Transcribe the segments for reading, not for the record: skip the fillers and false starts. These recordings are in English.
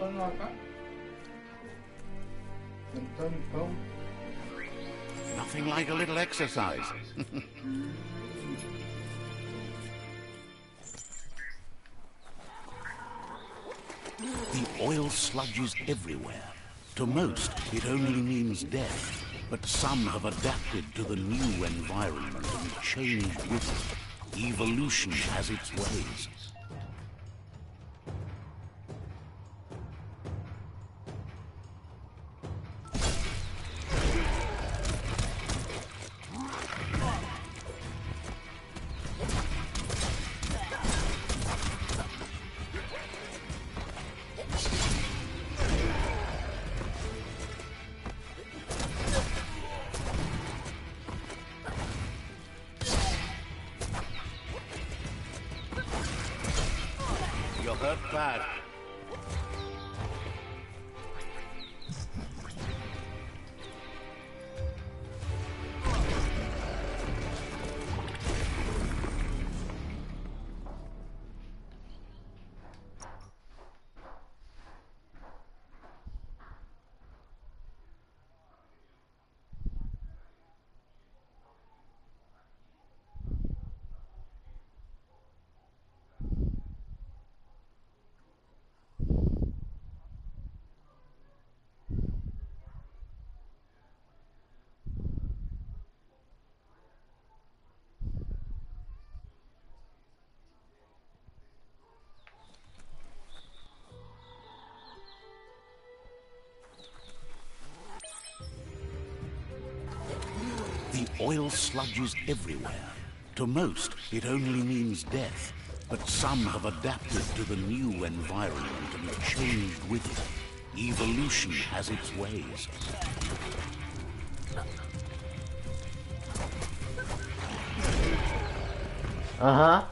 solo acá. Nothing like a little exercise. The oil sludges everywhere. To most, it only means death. But some have adapted to the new environment and changed with it. Evolution has its ways. You're hurt bad. The oil sludges everywhere. To most, it only means death. But some have adapted to the new environment and changed with it. Evolution has its ways. Uh-huh.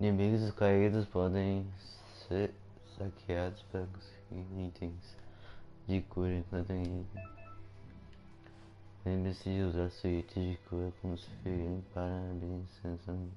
Inimigos caídos podem ser saqueados para conseguir itens de cura enquanto ainda. Lembre-se de usar seu item de cura como se ferirem para abrir extensão.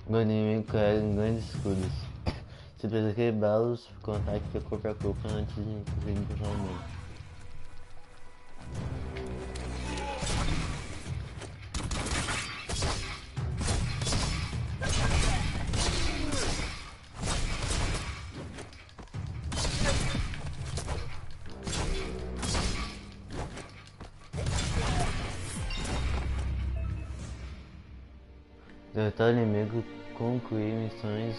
O inimigo carrega grandes escudos. Você precisa quebrá-los com ataque corpo a corpo antes de conseguir encontrar o mundo. Derrotar o inimigo, concluir missões.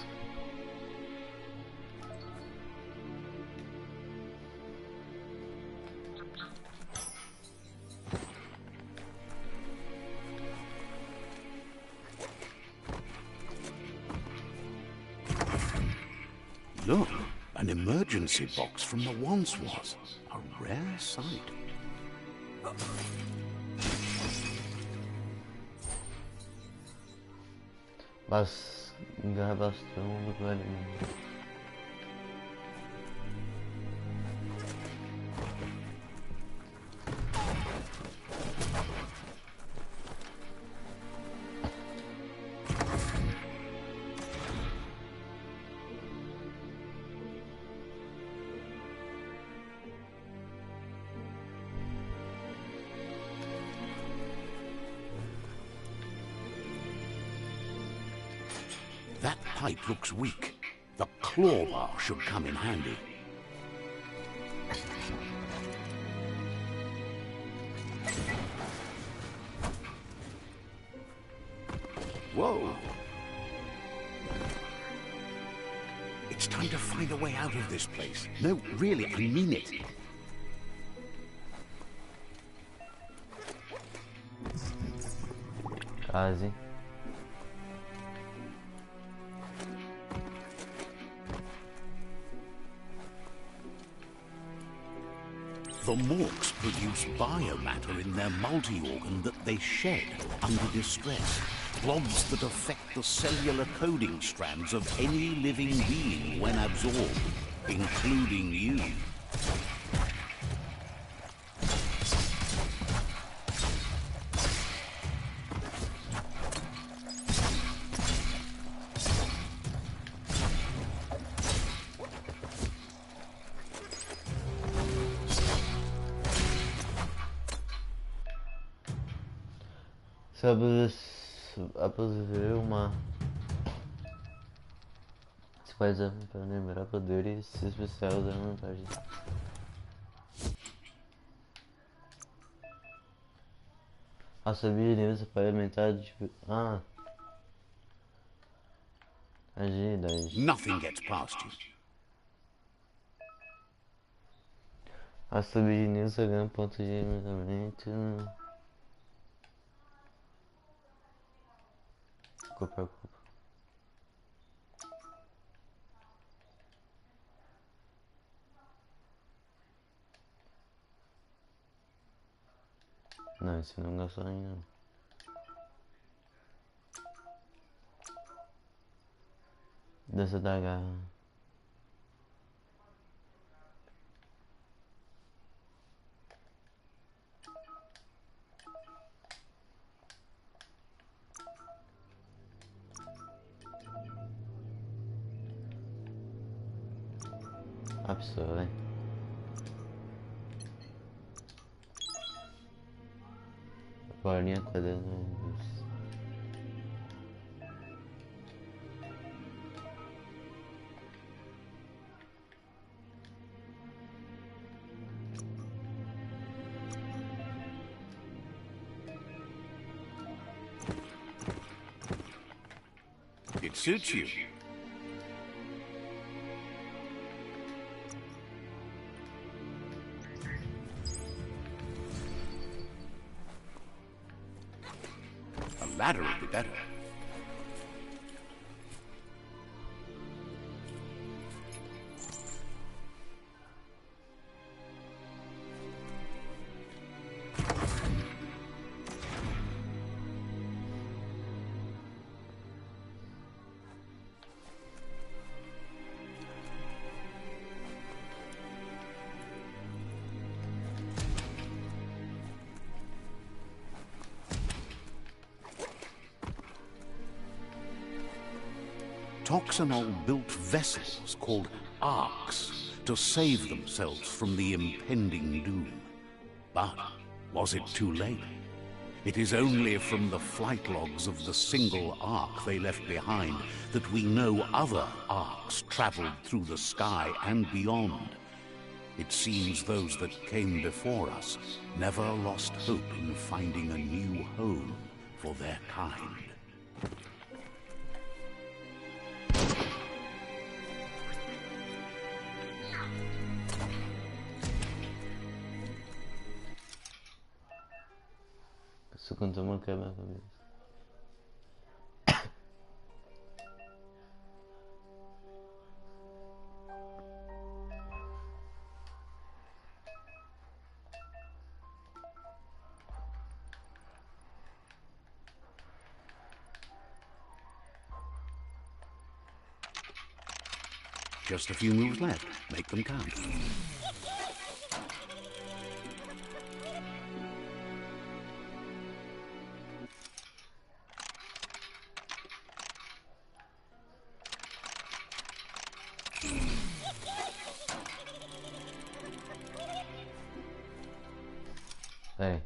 Look, an emergency box from the once was. A rare sight. Garra bastão do velho. That pipe looks weak. The claw bar should come in handy. Whoa! It's time to find a way out of this place. No, really, I mean it. Quase. The Morks produce biomatter in their multi-organ that they shed under distress. Blobs that affect the cellular coding strands of any living being when absorbed, including you. Absorver uma coisa para lembrar poderes especiais da vantagem. A subir de nível para aumentar agilidade. Nothing gets past you. A subir de nível ganha pontos de aumentamento. Corpo a corpo. Não, esse não gastou ainda. Dança da garra. Absorve. Bolinha quadrada. It suits you. A ladder would be better. Toxanol built vessels called arks to save themselves from the impending doom. But was it too late? It is only from the flight logs of the single ark they left behind that we know other arks traveled through the sky and beyond. It seems those that came before us never lost hope in finding a new home for their kind. Isso conta uma quebra a cabeça. Just a few moves left. Make them count. Hey.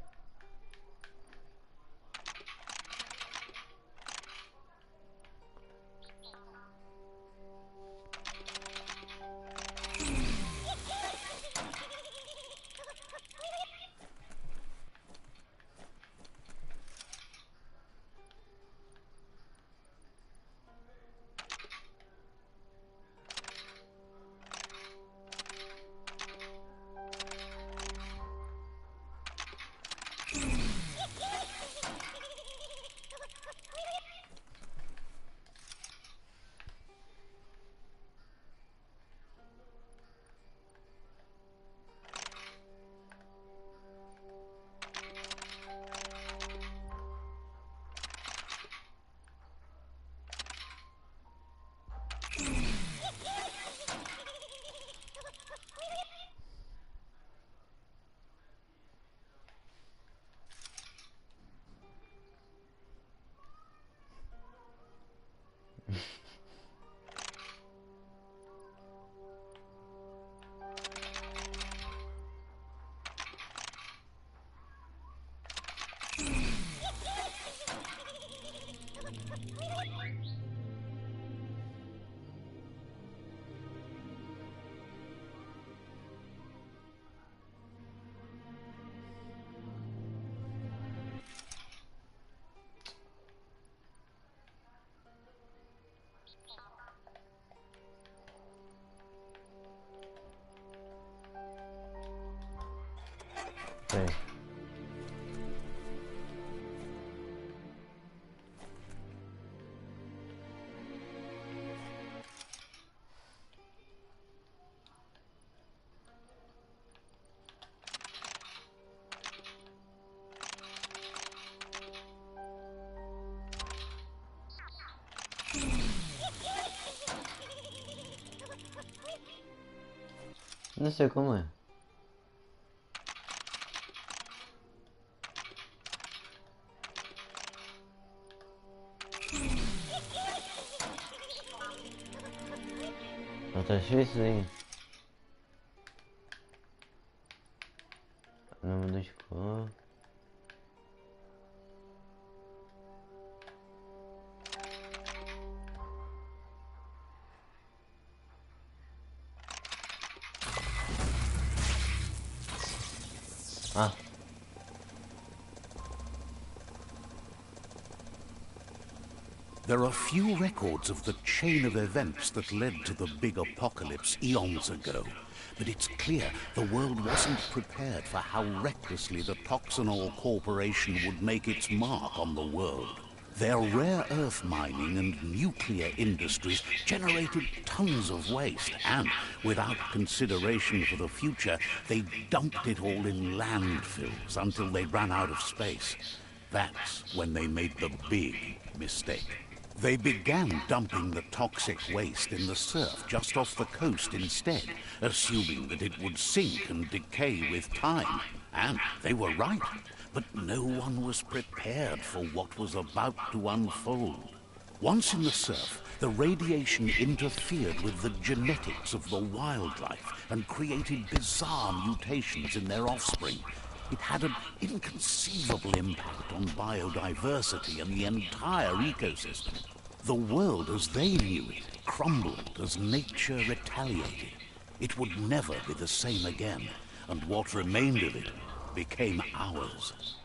Hey. Não sei como é. Não tá difícil aí. Não me deixa pôr. Ah. There are few records of the chain of events that led to the big apocalypse eons ago, but it's clear the world wasn't prepared for how recklessly the Toxanol Corporation would make its mark on the world. Their rare earth mining and nuclear industries generated tons of waste, and without consideration for the future, they dumped it all in landfills until they ran out of space. That's when they made the big mistake. They began dumping the toxic waste in the surf just off the coast instead, assuming that it would sink and decay with time. And they were right, but no one was prepared for what was about to unfold. Once in the surf, The radiation interfered with the genetics of the wildlife and created bizarre mutations in their offspring. It had an inconceivable impact on biodiversity and the entire ecosystem. The world as they knew it crumbled as nature retaliated. It would never be the same again, and what remained of it became ours.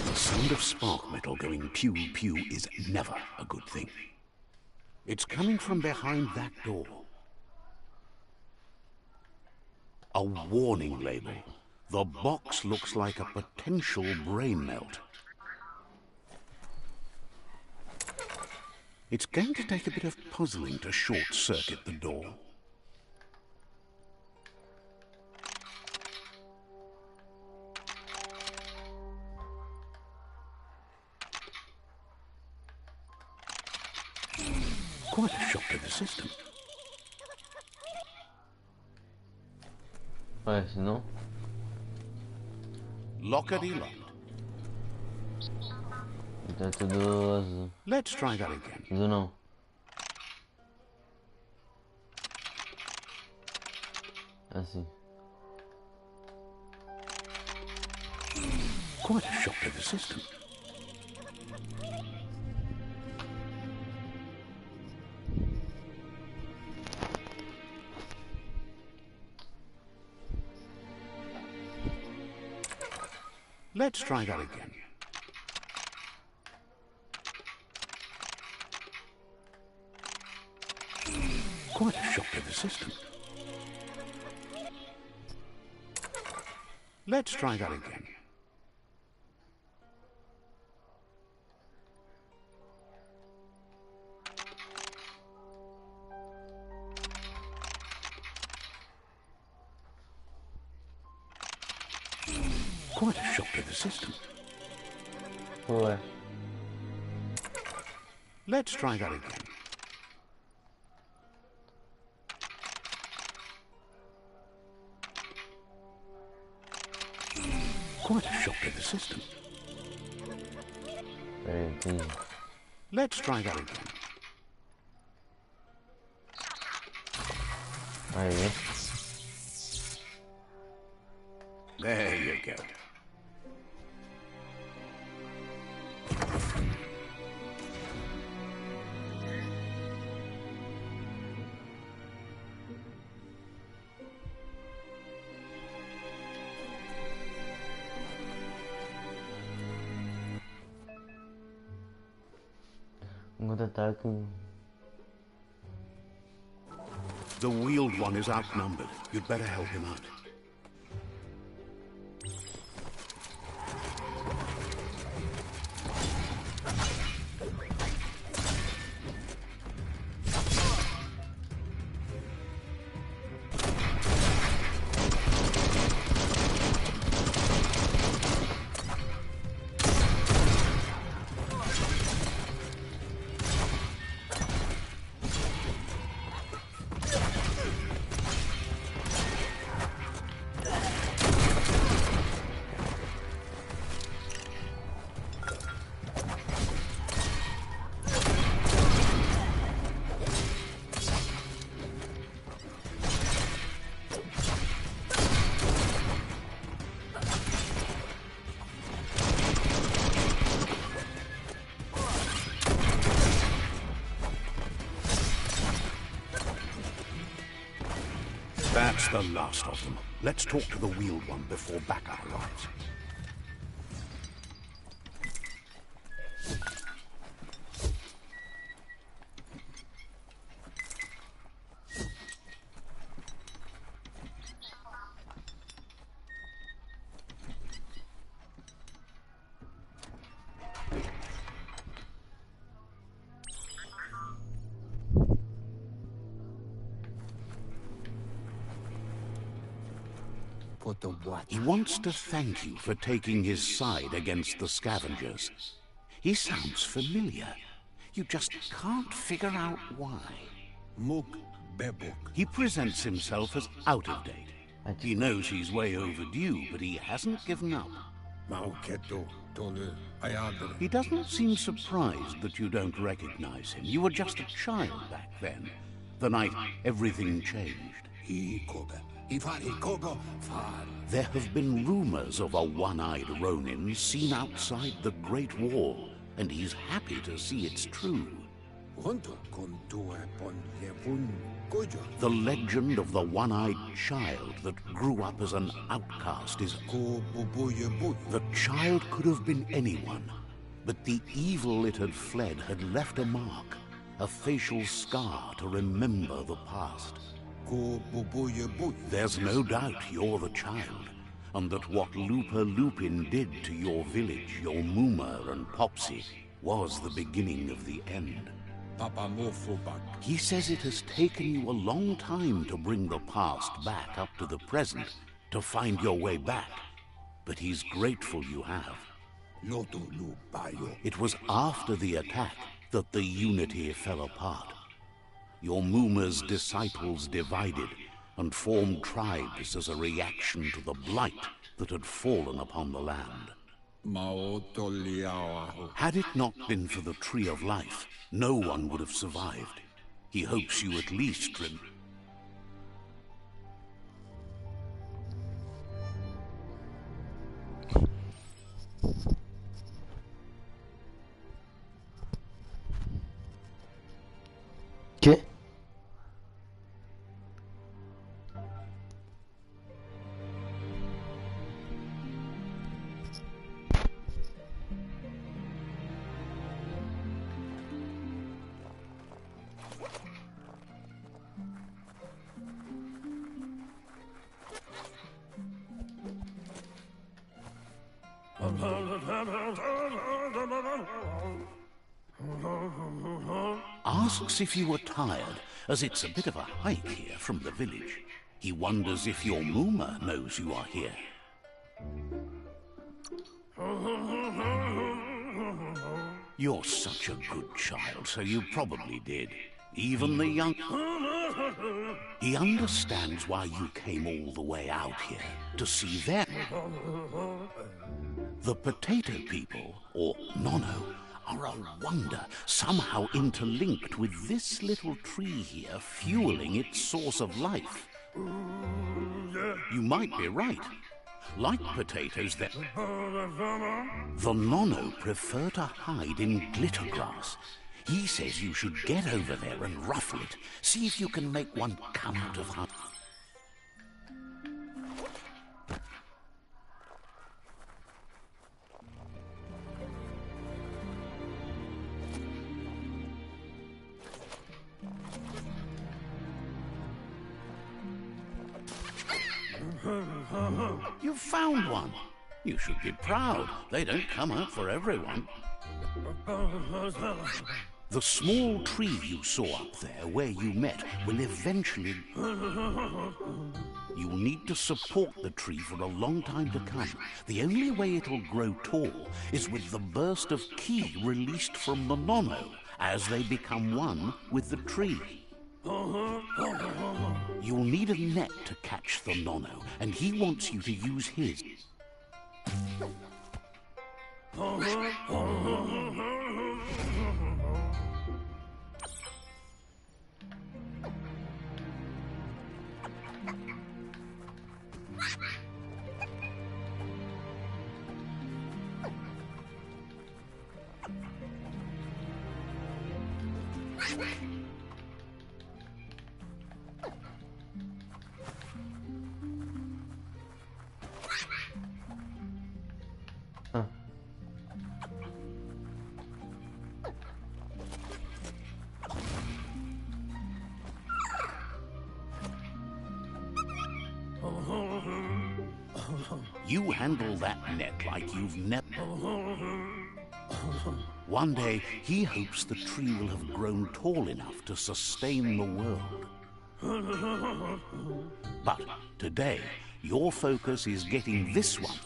The sound of spark metal going pew-pew is never a good thing. It's coming from behind that door. A warning label. The box looks like a potential brain melt. It's going to take a bit of puzzling to short-circuit the door. Quite a shock to the system. Ouais, sinon. Lockety-locked. Peut-être dose. Let's try that again. Non. Ah si. Quite a shock to the system. Let's try that again. Quite a shock to the system. Let's try that again. Quite a shock to the system. Ouais. Let's try that again. Quite a shock to the system. Very good. Let's try that again. Allez. There you go. I'm gonna attack him. The wheeled one is outnumbered. You'd better help him out. That's the last of them. Let's talk to the wheeled one before backup arrives. He wants to thank you for taking his side against the scavengers. He sounds familiar. You just can't figure out why. Muk He presents himself as out of date. He knows he's way overdue, but he hasn't given up. He doesn't seem surprised that you don't recognize him. You were just a child back then, the night everything changed. There have been rumors of a one-eyed Ronin seen outside the Great Wall, and he's happy to see it's true. The legend of the one-eyed child that grew up as an outcast is... The child could have been anyone, but the evil it had fled had left a mark, a facial scar to remember the past. There's no doubt you're the child, and that what Lupa Lupin did to your village, your Muma and Popsy, was the beginning of the end. He says it has taken you a long time to bring the past back up to the present, to find your way back, but he's grateful you have. It was after the attack that the unity fell apart. Your Muma's disciples divided and formed tribes as a reaction to the blight that had fallen upon the land. Had it not been for the Tree of Life, no one would have survived. He hopes you at least ¿Qué? asks if you were tired, as it's a bit of a hike here from the village. He wonders if your Muma knows you are here. You're such a good child, so you probably did. Even the young... He understands why you came all the way out here, to see them. The potato people, or Nono, are a wonder, somehow interlinked with this little tree here, fueling its source of life. You might be right. Like potatoes, the Nono prefer to hide in glitter grass. He says you should get over there and ruffle it. See if you can make one come out of her. You found one. You should be proud. They don't come out for everyone. The small tree you saw up there where you met will eventually... You'll need to support the tree for a long time to come. The only way it'll grow tall is with the burst of ki released from the Nono as they become one with the tree. You'll need a net to catch the Nono, and he wants you to use his. You handle that net like you've never... One day, he hopes the tree will have grown tall enough to sustain the world. But today, your focus is getting this one.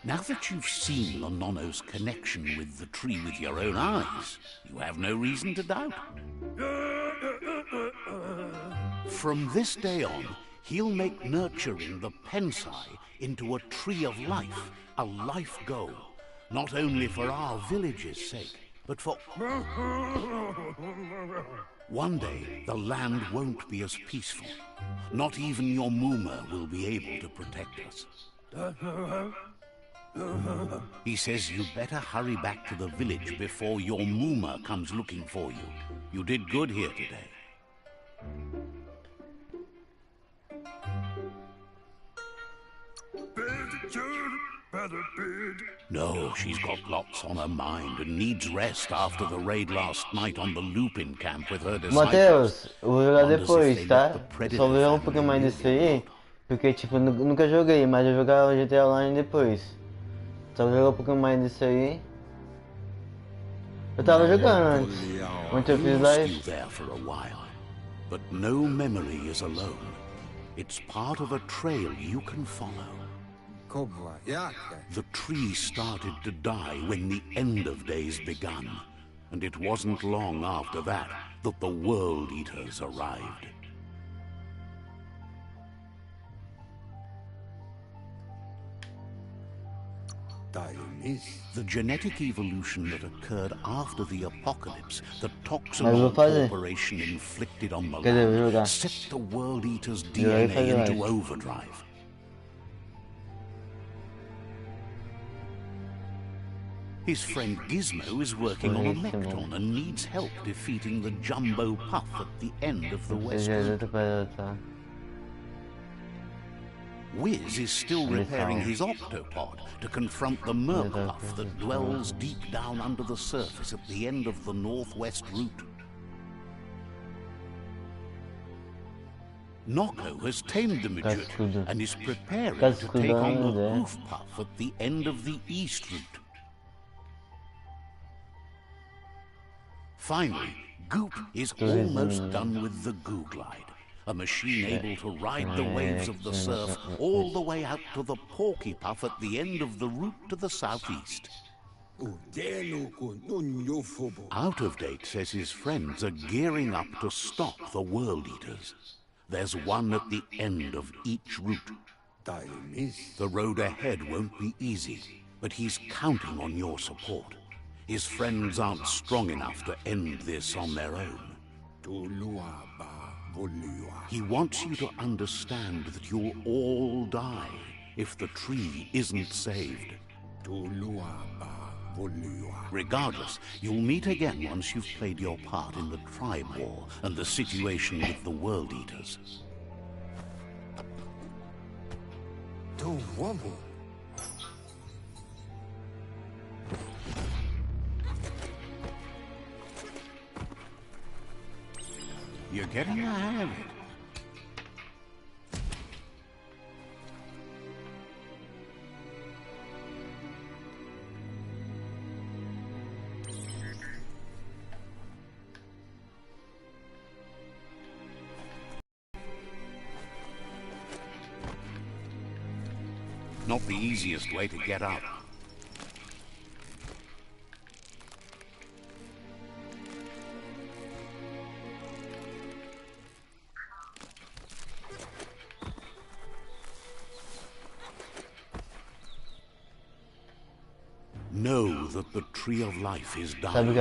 Now that you've seen the Nonno's connection with the tree with your own eyes, you have no reason to doubt. From this day on, he'll make nurturing the Pensai into a tree of life, a life goal, not only for our village's sake, but for... One day, the land won't be as peaceful. Not even your Muma will be able to protect us. He says you'd better hurry back to the village before your Muma comes looking for you. You did good here today. No, she's got lots on her mind and needs rest after the raid last night on the Lupin camp with her disciples. Matheus, eu vou jogar depois, tá? Só vou jogar um pouquinho mais desse aí, porque tipo, nunca joguei, mas eu jogava GTA Online depois. Só vou jogar um pouquinho mais desse aí. Eu tava jogando antes, onde eu fiz live. But no memory is alone. It's part of a trail you can follow. The tree started to die when the end of days begun, and it wasn't long after that that the World Eaters arrived. The genetic evolution that occurred after the apocalypse that Toxinol Corporation inflicted on the land set the World Eaters' DNA into overdrive. His friend Gizmo is working on a Mecton and needs help defeating the Jumbo Puff at the end of the West Route. Wiz is still repairing his Octopod to confront the Merpuff that dwells deep down under the surface at the end of the Northwest Route. Nocco has tamed the Midget and is preparing to take on the Hoof Puff at the end of the East Route. Finally, Goop is almost done with the Goo Glide, a machine able to ride the waves of the surf all the way out to the Porky Puff at the end of the route to the southeast. Out of Date says his friends are gearing up to stop the World Eaters. There's one at the end of each route. The road ahead won't be easy, but he's counting on your support. His friends aren't strong enough to end this on their own. He wants you to understand that you'll all die if the tree isn't saved. Regardless, you'll meet again once you've played your part in the tribe war and the situation with the World Eaters. You're getting the hang of it. Not the easiest way to get up. Know that the tree of life is dying.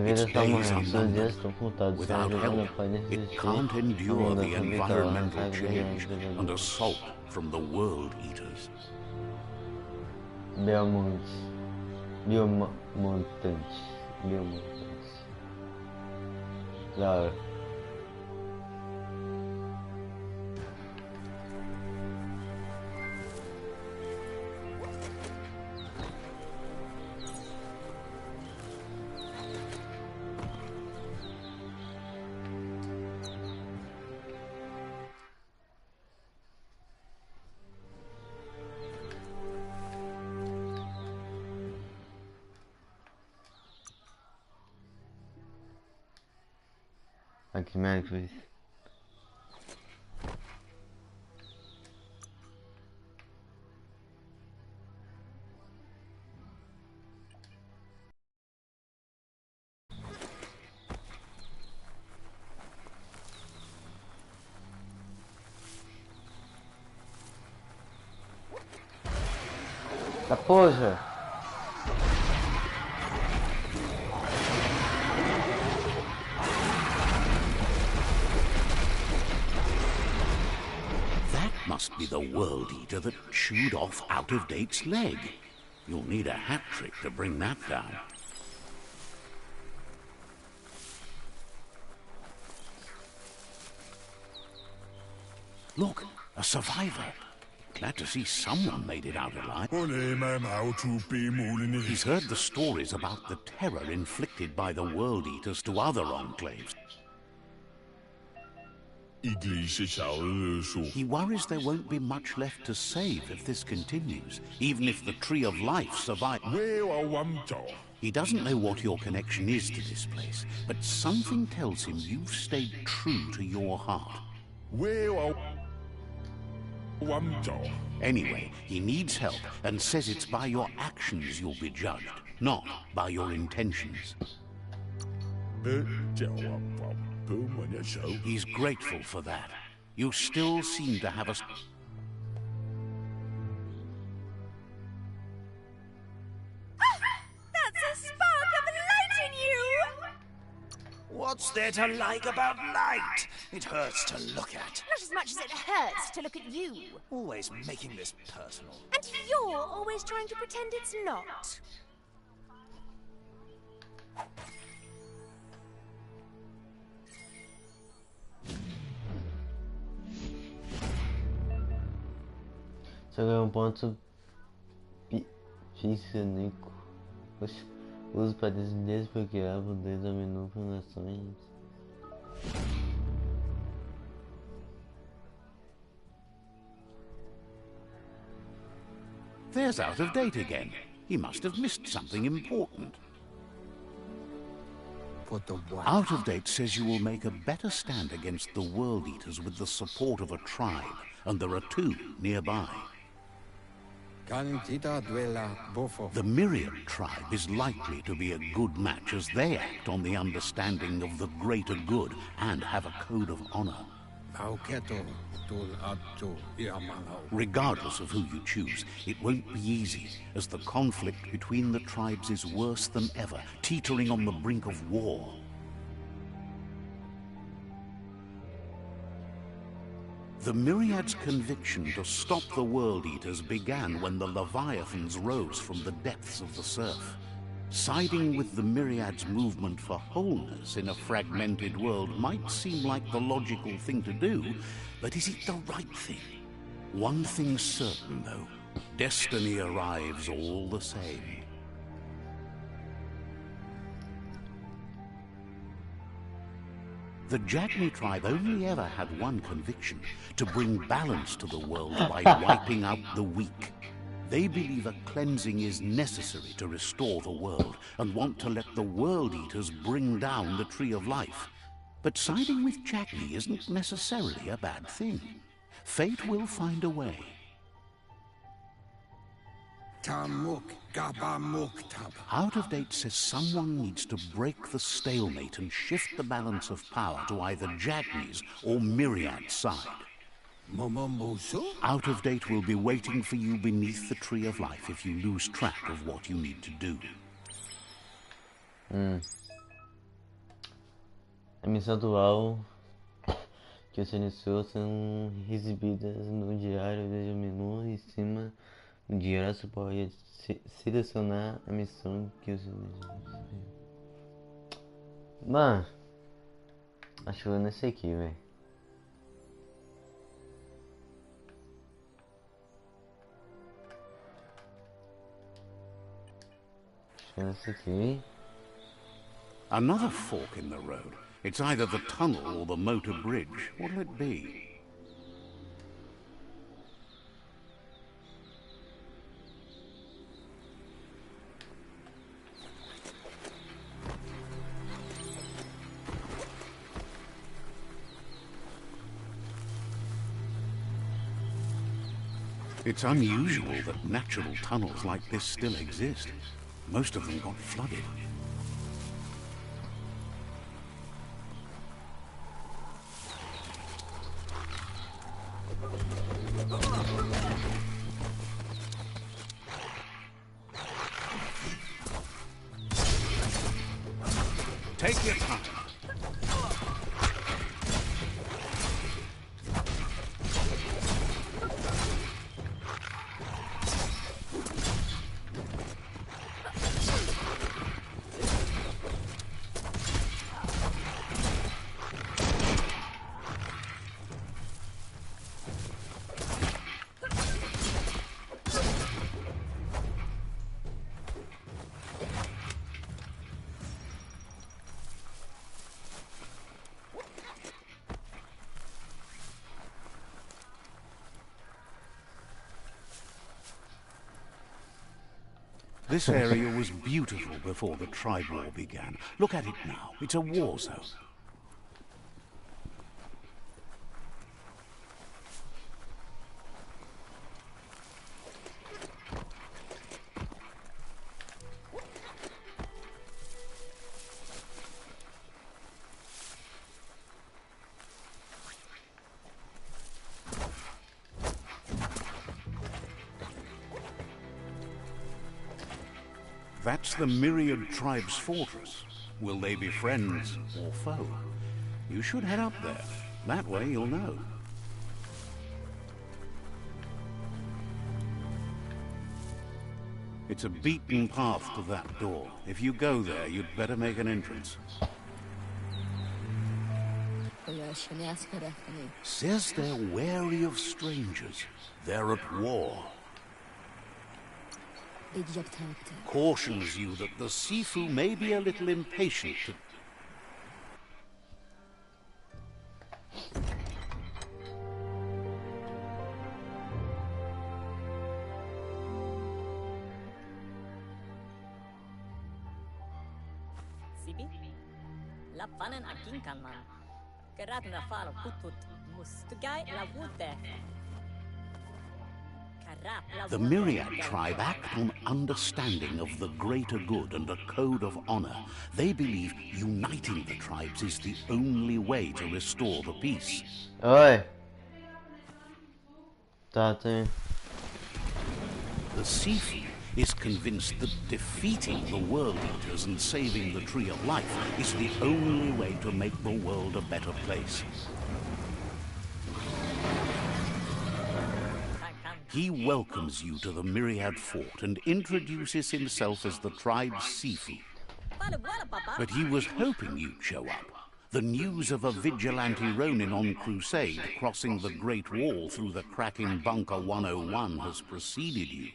Its days are numbered. Without help, it can't endure the environmental change and assault from the World Eaters. Biomutant. Da hora. Que merda foi isso? A porra! That must be the World Eater that chewed off Out-of-Date's leg. You'll need a hat trick to bring that down. Look, a survivor. Glad to see someone made it out alive. He's heard the stories about the terror inflicted by the World Eaters to other enclaves. He worries there won't be much left to save if this continues, even if the Tree of Life survives. He doesn't know what your connection is to this place, but something tells him you've stayed true to your heart. Anyway, he needs help and says it's by your actions you'll be judged, not by your intentions. He's grateful for that. You still seem to have a... That's a spark of light in you! What's there to like about light? It hurts to look at. Not as much as it hurts to look at you. Always making this personal. And you're always trying to pretend it's not. Jogar um ponto físico. Uso para desbloquear poderes ao menu informações. There's Out-of-Date again. He must have missed something important. Out-of-Date says you will make a better stand against the World Eaters with the support of a tribe, and there are 2 nearby. The Myriad tribe is likely to be a good match as they act on the understanding of the greater good and have a code of honor. Regardless of who you choose, it won't be easy, as the conflict between the tribes is worse than ever, teetering on the brink of war. The Myriad's conviction to stop the World Eaters began when the Leviathans rose from the depths of the surf. Siding with the Myriad's movement for wholeness in a fragmented world might seem like the logical thing to do, but is it the right thing? One thing's certain, though. Destiny arrives all the same. The Jagni tribe only ever had one conviction: to bring balance to the world by wiping out the weak. They believe a cleansing is necessary to restore the world, and want to let the World Eaters bring down the Tree of Life. But siding with Jagni isn't necessarily a bad thing. Fate will find a way. Out-of-Date says someone needs to break the stalemate and shift the balance of power to either Jagni's or Myriad's side. Out-of-Date will be waiting for you beneath the Tree of Life if you lose track of what you need to do. A missão atual que você iniciou são exibidas no diário. Veja o menu em cima. No diário você pode selecionar a missão que você deseja. Mano, acho que eu vou nesse aqui, velho. Nesse aqui. Another fork in the road. It's either the tunnel or the motor bridge. What'll it be? It's unusual that natural tunnels like this still exist. Most of them got flooded. Take your time. This area was beautiful before the tribe war began. Look at it now. It's a war zone. That's the Myriad Tribe's fortress. Will they be friends or foe? You should head up there. That way you'll know. It's a beaten path to that door. If you go there, you'd better make an entrance. Says they're wary of strangers. They're at war. Cautions you that the Sifu may be a little impatient to... Sibi? Lappanen akinkanman. Keratna falo putut mustugai la wute. The Myriad tribe act on understanding of the greater good and a code of honor. They believe uniting the tribes is the only way to restore the peace. Oi. Tate. The Sifu is convinced that defeating the World Eaters and saving the Tree of Life is the only way to make the world a better place. He welcomes you to the Myriad Fort and introduces himself as the tribe's Sifu. But he was hoping you'd show up. The news of a vigilante Ronin on crusade crossing the Great Wall through the crack in Bunker 101 has preceded you.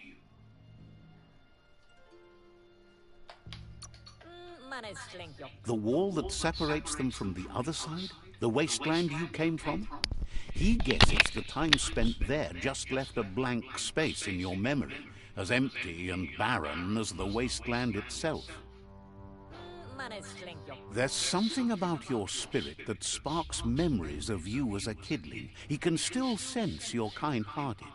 The wall that separates them from the other side? The wasteland you came from? He guesses the time spent there just left a blank space in your memory, as empty and barren as the wasteland itself. There's something about your spirit that sparks memories of you as a kidling. He can still sense you're kind-hearted.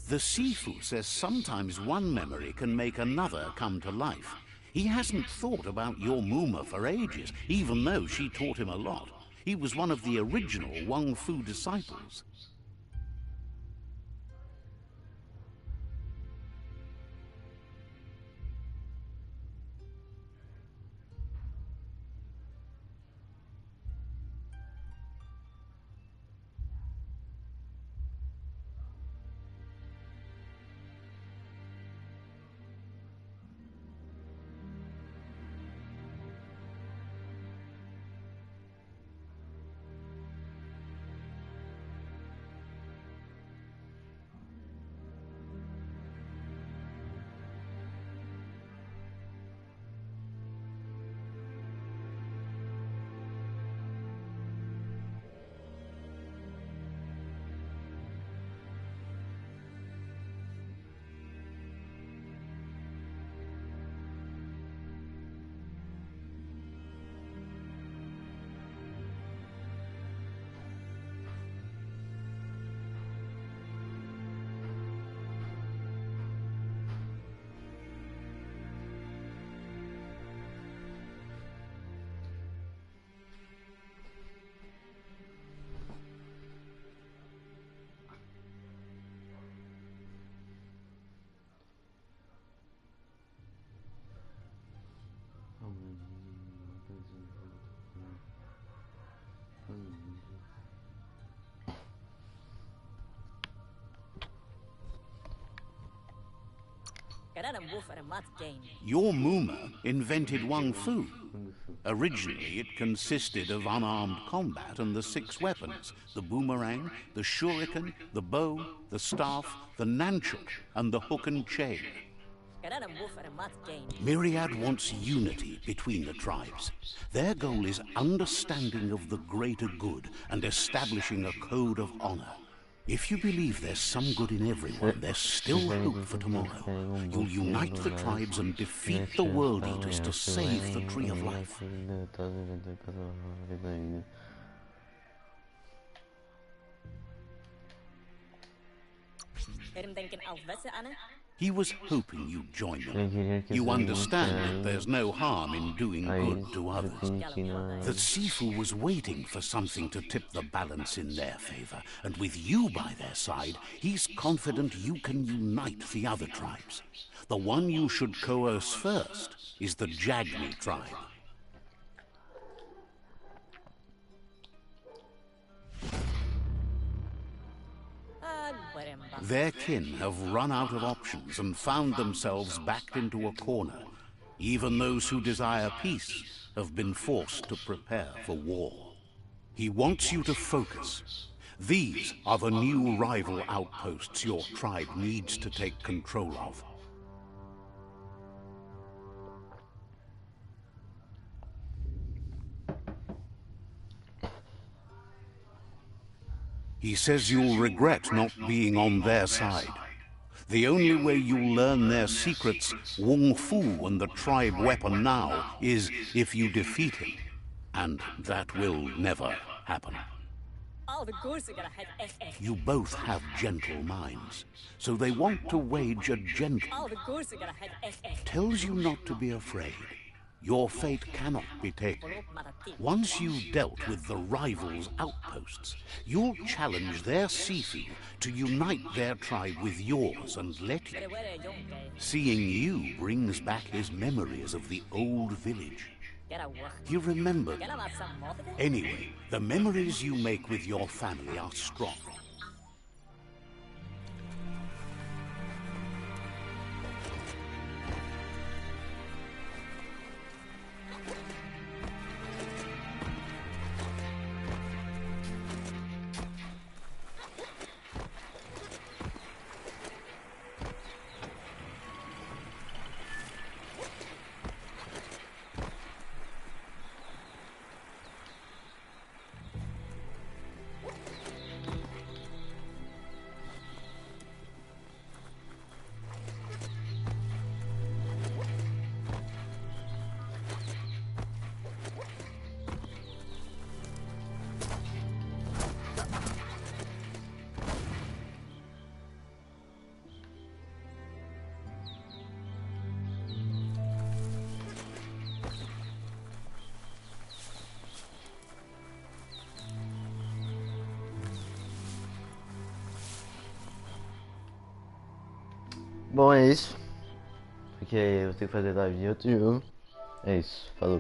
The Sifu says sometimes one memory can make another come to life. He hasn't thought about your Muma for ages, even though she taught him a lot. He was one of the original Wang Fu disciples. Your Muma invented Wung Fu. Originally, it consisted of unarmed combat and the 6 weapons: the boomerang, the shuriken, the bow, the staff, the nunchuk, and the hook and chain. Myriad wants unity between the tribes. Their goal is understanding of the greater good and establishing a code of honor. If you believe there's some good in everyone, there's still hope for tomorrow. You'll unite the tribes and defeat the World Eaters to save the Tree of Life. He was hoping you'd join them. You understand that there's no harm in doing good to others. That Sifu was waiting for something to tip the balance in their favor, and with you by their side, he's confident you can unite the other tribes. The one you should coerce first is the Jagni tribe. Their kin have run out of options and found themselves backed into a corner. Even those who desire peace have been forced to prepare for war. He wants you to focus. These are the new rival outposts your tribe needs to take control of. He says you'll regret not being on their side. The only way you'll learn their secrets, Wung Fu and the tribe weapon now, is if you defeat him. And that will never happen. You both have gentle minds, so they want to wage a gentle... Tells you not to be afraid. Your fate cannot be taken. Once you've dealt with the rivals' outposts, you'll challenge their Sifu to unite their tribe with yours and let you. Seeing you brings back his memories of the old village. He remembered. Anyway, the memories you make with your family are strong. Bom, é isso. Porque eu vou ter que fazer live de outro jogo. É isso, falou.